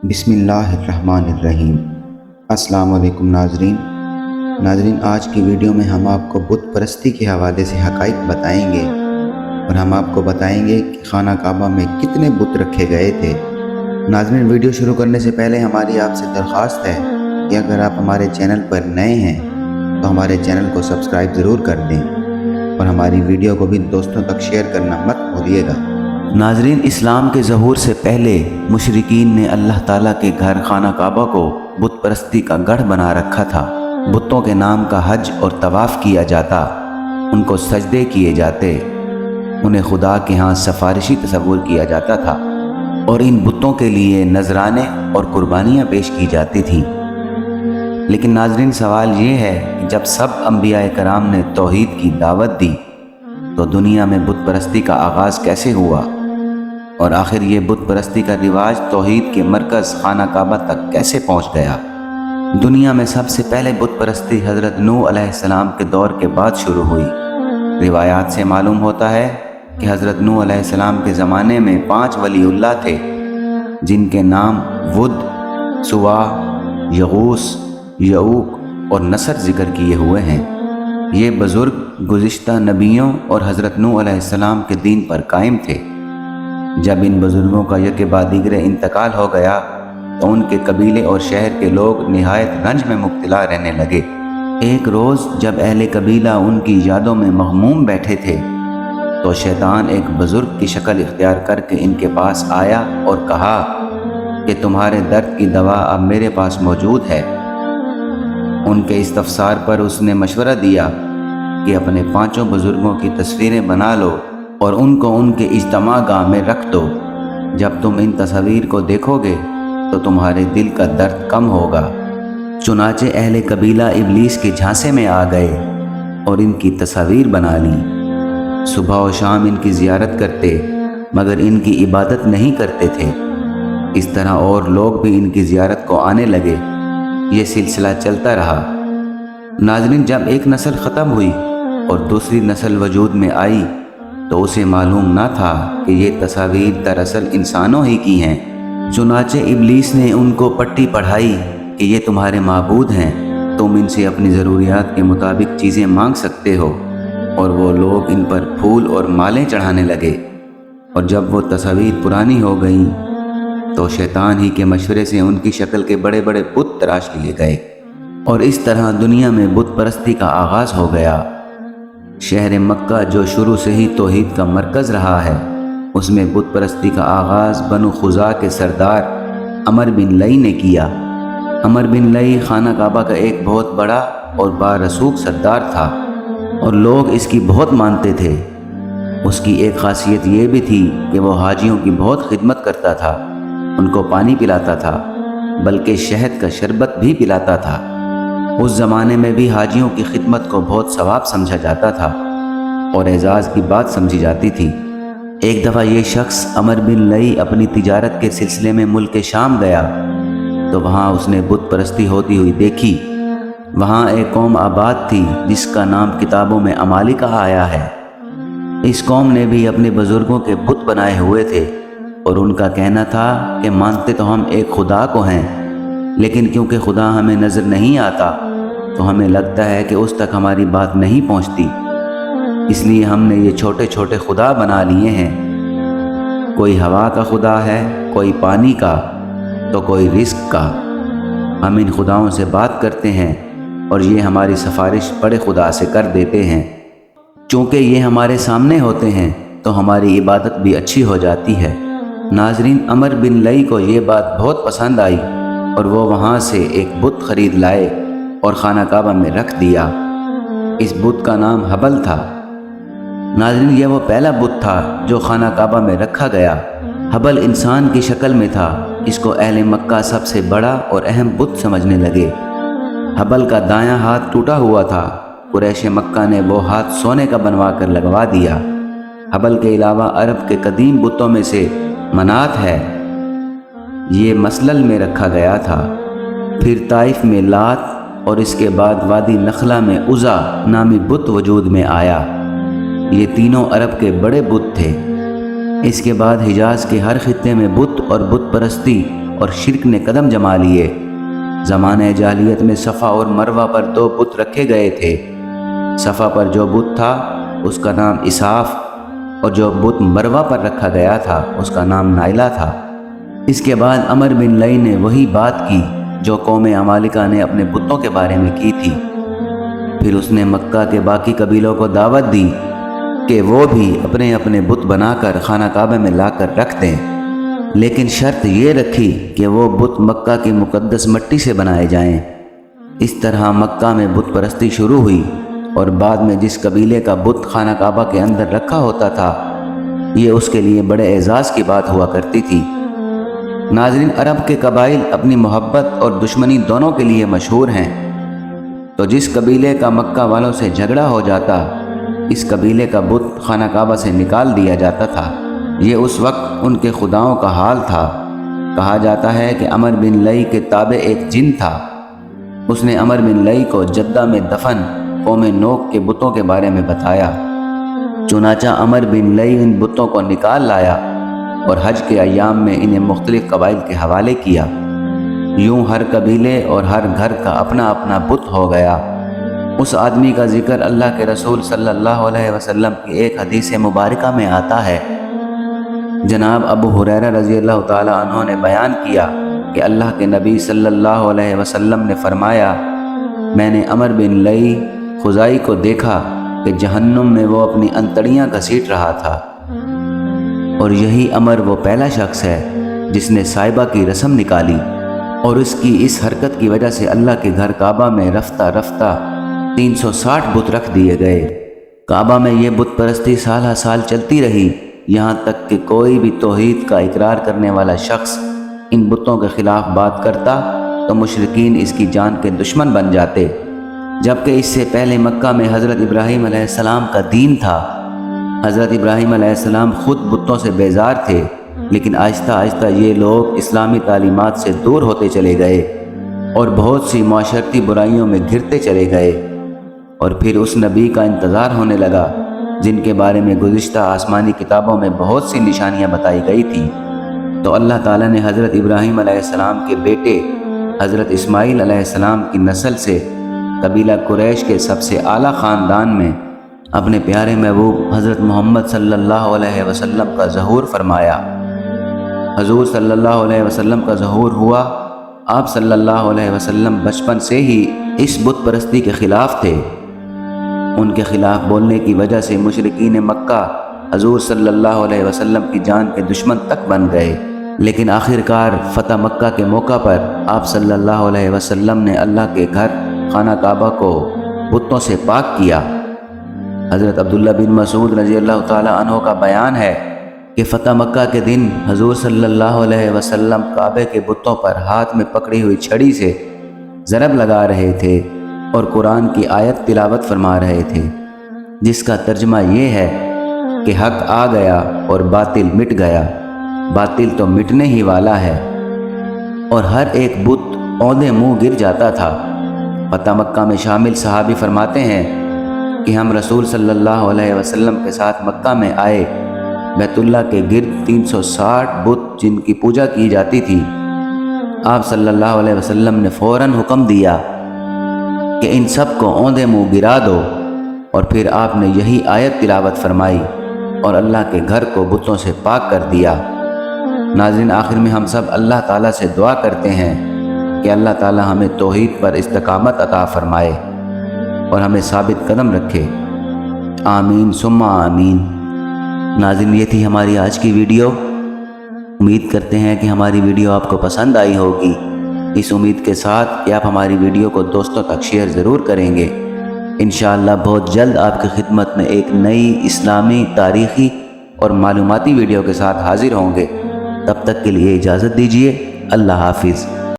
بسم اللہ الرحمن الرحیم۔ السلام علیکم ناظرین، آج کی ویڈیو میں ہم آپ کو بت پرستی کے حوالے سے حقائق بتائیں گے اور ہم آپ کو بتائیں گے کہ خانہ کعبہ میں کتنے بت رکھے گئے تھے۔ ناظرین، ویڈیو شروع کرنے سے پہلے ہماری آپ سے درخواست ہے کہ اگر آپ ہمارے چینل پر نئے ہیں تو ہمارے چینل کو سبسکرائب ضرور کر دیں اور ہماری ویڈیو کو بھی دوستوں تک شیئر کرنا مت بھولیے گا۔ ناظرین، اسلام کے ظہور سے پہلے مشرکین نے اللہ تعالیٰ کے گھر خانہ کعبہ کو بت پرستی کا گڑھ بنا رکھا تھا۔ بتوں کے نام کا حج اور طواف کیا جاتا، ان کو سجدے کیے جاتے، انہیں خدا کے ہاں سفارشی تصور کیا جاتا تھا اور ان بتوں کے لیے نذرانے اور قربانیاں پیش کی جاتی تھیں۔ لیکن ناظرین، سوال یہ ہے کہ جب سب انبیاء کرام نے توحید کی دعوت دی تو دنیا میں بت پرستی کا آغاز کیسے ہوا؟ اور آخر یہ بت پرستی کا رواج توحید کے مرکز خانہ کعبہ تک کیسے پہنچ گیا؟ دنیا میں سب سے پہلے بت پرستی حضرت نوح علیہ السلام کے دور کے بعد شروع ہوئی۔ روایات سے معلوم ہوتا ہے کہ حضرت نوح علیہ السلام کے زمانے میں 5 ولی اللہ تھے جن کے نام ود، سواع، یغوث، یعوق اور نصر ذکر کیے ہوئے ہیں۔ یہ بزرگ گزشتہ نبیوں اور حضرت نوح علیہ السلام کے دین پر قائم تھے۔ جب ان بزرگوں کا یک بعد دیگر انتقال ہو گیا تو ان کے قبیلے اور شہر کے لوگ نہایت رنج میں مبتلا رہنے لگے۔ ایک روز جب اہل قبیلہ ان کی یادوں میں مغموم بیٹھے تھے تو شیطان ایک بزرگ کی شکل اختیار کر کے ان کے پاس آیا اور کہا کہ تمہارے درد کی دوا اب میرے پاس موجود ہے۔ ان کے استفسار پر اس نے مشورہ دیا کہ اپنے 5 بزرگوں کی تصویریں بنا لو اور ان کو ان کے اجتماع گاہ میں رکھ دو۔ جب تم ان تصاویر کو دیکھو گے تو تمہارے دل کا درد کم ہوگا۔ چنانچہ اہل قبیلہ ابلیس کے جھانسے میں آ گئے اور ان کی تصاویر بنا لیں۔ صبح و شام ان کی زیارت کرتے مگر ان کی عبادت نہیں کرتے تھے۔ اس طرح اور لوگ بھی ان کی زیارت کو آنے لگے۔ یہ سلسلہ چلتا رہا۔ ناظرین، جب ایک نسل ختم ہوئی اور دوسری نسل وجود میں آئی تو اسے معلوم نہ تھا کہ یہ تصاویر دراصل انسانوں ہی کی ہیں۔ چنانچہ ابلیس نے ان کو پٹی پڑھائی کہ یہ تمہارے معبود ہیں، تم ان سے اپنی ضروریات کے مطابق چیزیں مانگ سکتے ہو، اور وہ لوگ ان پر پھول اور مالیں چڑھانے لگے۔ اور جب وہ تصاویر پرانی ہو گئیں تو شیطان ہی کے مشورے سے ان کی شکل کے بڑے بڑے بت تراش لیے گئے اور اس طرح دنیا میں بت پرستی کا آغاز ہو گیا۔ شہر مکہ جو شروع سے ہی توحید کا مرکز رہا ہے، اس میں بت پرستی کا آغاز بنو خزاع کے سردار عمر بن لئی نے کیا۔ عمر بن لئی خانہ کعبہ کا ایک بہت بڑا اور بارسوخ سردار تھا اور لوگ اس کی بہت مانتے تھے۔ اس کی ایک خاصیت یہ بھی تھی کہ وہ حاجیوں کی بہت خدمت کرتا تھا، ان کو پانی پلاتا تھا، بلکہ شہد کا شربت بھی پلاتا تھا۔ اس زمانے میں بھی حاجیوں کی خدمت کو بہت ثواب سمجھا جاتا تھا اور اعزاز کی بات سمجھی جاتی تھی۔ ایک دفعہ یہ شخص عمر بن لئی اپنی تجارت کے سلسلے میں ملک شام گیا تو وہاں اس نے بت پرستی ہوتی ہوئی دیکھی۔ وہاں ایک قوم آباد تھی جس کا نام کتابوں میں عمالقہ آیا ہے۔ اس قوم نے بھی اپنے بزرگوں کے بت بنائے ہوئے تھے اور ان کا کہنا تھا کہ مانتے تو ہم ایک خدا کو ہیں، لیکن کیونکہ خدا ہمیں نظر نہیں آتا تو ہمیں لگتا ہے کہ اس تک ہماری بات نہیں پہنچتی، اس لیے ہم نے یہ چھوٹے چھوٹے خدا بنا لیے ہیں۔ کوئی ہوا کا خدا ہے، کوئی پانی کا، تو کوئی رزق کا۔ ہم ان خداؤں سے بات کرتے ہیں اور یہ ہماری سفارش بڑے خدا سے کر دیتے ہیں۔ چونکہ یہ ہمارے سامنے ہوتے ہیں تو ہماری عبادت بھی اچھی ہو جاتی ہے۔ ناظرین، عمر بن لئی کو یہ بات بہت پسند آئی اور وہ وہاں سے ایک بت خرید لائے اور خانہ کعبہ میں رکھ دیا۔ اس بت کا نام حبل تھا۔ ناظرین، یہ وہ پہلا بت تھا جو خانہ کعبہ میں رکھا گیا۔ حبل انسان کی شکل میں تھا۔ اس کو اہل مکہ سب سے بڑا اور اہم بت سمجھنے لگے۔ حبل کا دایاں ہاتھ ٹوٹا ہوا تھا۔ قریش مکہ نے وہ ہاتھ سونے کا بنوا کر لگوا دیا۔ حبل کے علاوہ عرب کے قدیم بتوں میں سے منات ہے، یہ مسلل میں رکھا گیا تھا۔ پھر طائف میں لات اور اس کے بعد وادی نخلہ میں عزا نامی بت وجود میں آیا۔ یہ تینوں عرب کے بڑے بت تھے۔ اس کے بعد حجاز کے ہر خطے میں بت اور بت پرستی اور شرک نے قدم جما لیے۔ زمانہ جاہلیت میں صفا اور مروہ پر 2 بت رکھے گئے تھے۔ صفا پر جو بت تھا اس کا نام اساف، اور جو بت مروہ پر رکھا گیا تھا اس کا نام نائلہ تھا۔ اس کے بعد عمر بن لئی نے وہی بات کی جو قوم عمالقہ نے اپنے بتوں کے بارے میں کی تھی۔ پھر اس نے مکہ کے باقی قبیلوں کو دعوت دی کہ وہ بھی اپنے اپنے بت بنا کر خانہ کعبہ میں لا کر رکھ دیں، لیکن شرط یہ رکھی کہ وہ بت مکہ کی مقدس مٹی سے بنائے جائیں۔ اس طرح مکہ میں بت پرستی شروع ہوئی، اور بعد میں جس قبیلے کا بت خانہ کعبہ کے اندر رکھا ہوتا تھا یہ اس کے لیے بڑے اعزاز کی بات ہوا کرتی تھی۔ ناظرین، عرب کے قبائل اپنی محبت اور دشمنی دونوں کے لیے مشہور ہیں، تو جس قبیلے کا مکہ والوں سے جھگڑا ہو جاتا اس قبیلے کا بت خانہ کعبہ سے نکال دیا جاتا تھا۔ یہ اس وقت ان کے خداؤں کا حال تھا۔ کہا جاتا ہے کہ عمر بن لئی کے تابع ایک جن تھا، اس نے عمر بن لئی کو جدہ میں دفن قوم نوک کے بتوں کے بارے میں بتایا۔ چنانچہ عمر بن لئی ان بتوں کو نکال لایا اور حج کے ایام میں انہیں مختلف قبائل کے حوالے کیا۔ یوں ہر قبیلے اور ہر گھر کا اپنا اپنا بت ہو گیا۔ اس آدمی کا ذکر اللہ کے رسول صلی اللہ علیہ وسلم کی ایک حدیث مبارکہ میں آتا ہے۔ جناب ابو ہریرہ رضی اللہ تعالیٰ عنہ نے بیان کیا کہ اللہ کے نبی صلی اللہ علیہ وسلم نے فرمایا، میں نے عمر بن لئی خزائی کو دیکھا کہ جہنم میں وہ اپنی انتڑیاں گھسیٹ رہا تھا، اور یہی عمر وہ پہلا شخص ہے جس نے صائبہ کی رسم نکالی، اور اس کی اس حرکت کی وجہ سے اللہ کے گھر کعبہ میں رفتہ رفتہ 360 بت رکھ دیے گئے۔ کعبہ میں یہ بت پرستی سالہ سال چلتی رہی، یہاں تک کہ کوئی بھی توحید کا اقرار کرنے والا شخص ان بتوں کے خلاف بات کرتا تو مشرکین اس کی جان کے دشمن بن جاتے۔ جبکہ اس سے پہلے مکہ میں حضرت ابراہیم علیہ السلام کا دین تھا۔ حضرت ابراہیم علیہ السلام خود بتوں سے بیزار تھے، لیکن آہستہ آہستہ یہ لوگ اسلامی تعلیمات سے دور ہوتے چلے گئے اور بہت سی معاشرتی برائیوں میں گھرتے چلے گئے، اور پھر اس نبی کا انتظار ہونے لگا جن کے بارے میں گزشتہ آسمانی کتابوں میں بہت سی نشانیاں بتائی گئی تھیں۔ تو اللہ تعالیٰ نے حضرت ابراہیم علیہ السلام کے بیٹے حضرت اسماعیل علیہ السلام کی نسل سے قبیلہ قریش کے سب سے اعلیٰ خاندان میں اپنے پیارے محبوب حضرت محمد صلی اللہ علیہ وسلم کا ظہور فرمایا۔ حضور صلی اللہ علیہ وسلم کا ظہور ہوا۔ آپ صلی اللہ علیہ وسلم بچپن سے ہی اس بت پرستی کے خلاف تھے۔ ان کے خلاف بولنے کی وجہ سے مشرکین مکہ حضور صلی اللہ علیہ وسلم کی جان کے دشمن تک بن گئے، لیکن آخرکار فتح مکہ کے موقع پر آپ صلی اللہ علیہ وسلم نے اللہ کے گھر خانہ کعبہ کو بتوں سے پاک کیا۔ حضرت عبداللہ بن مسعود رضی اللہ تعالیٰ عنہ کا بیان ہے کہ فتح مکہ کے دن حضور صلی اللہ علیہ وسلم کعبے کے بتوں پر ہاتھ میں پکڑی ہوئی چھڑی سے ضرب لگا رہے تھے اور قرآن کی آیت تلاوت فرما رہے تھے، جس کا ترجمہ یہ ہے کہ حق آ گیا اور باطل مٹ گیا، باطل تو مٹنے ہی والا ہے، اور ہر ایک بت اوندے منہ گر جاتا تھا۔ فتح مکہ میں شامل صحابی فرماتے ہیں کہ ہم رسول صلی اللہ علیہ وسلم کے ساتھ مکہ میں آئے۔ بیت اللہ کے گرد 360 بت جن کی پوجا کی جاتی تھی، آپ صلی اللہ علیہ وسلم نے فوراً حکم دیا کہ ان سب کو اوندے منہ گرا دو، اور پھر آپ نے یہی آیت تلاوت فرمائی اور اللہ کے گھر کو بتوں سے پاک کر دیا۔ ناظرین، آخر میں ہم سب اللہ تعالیٰ سے دعا کرتے ہیں کہ اللہ تعالیٰ ہمیں توحید پر استقامت عطا فرمائے اور ہمیں ثابت قدم رکھے۔ آمین ثم آمین۔ ناظرین، یہ تھی ہماری آج کی ویڈیو۔ امید کرتے ہیں کہ ہماری ویڈیو آپ کو پسند آئی ہوگی۔ اس امید کے ساتھ کہ آپ ہماری ویڈیو کو دوستوں تک شیئر ضرور کریں گے۔ انشاءاللہ بہت جلد آپ کی خدمت میں ایک نئی اسلامی، تاریخی اور معلوماتی ویڈیو کے ساتھ حاضر ہوں گے۔ تب تک کے لیے اجازت دیجیے۔ اللہ حافظ۔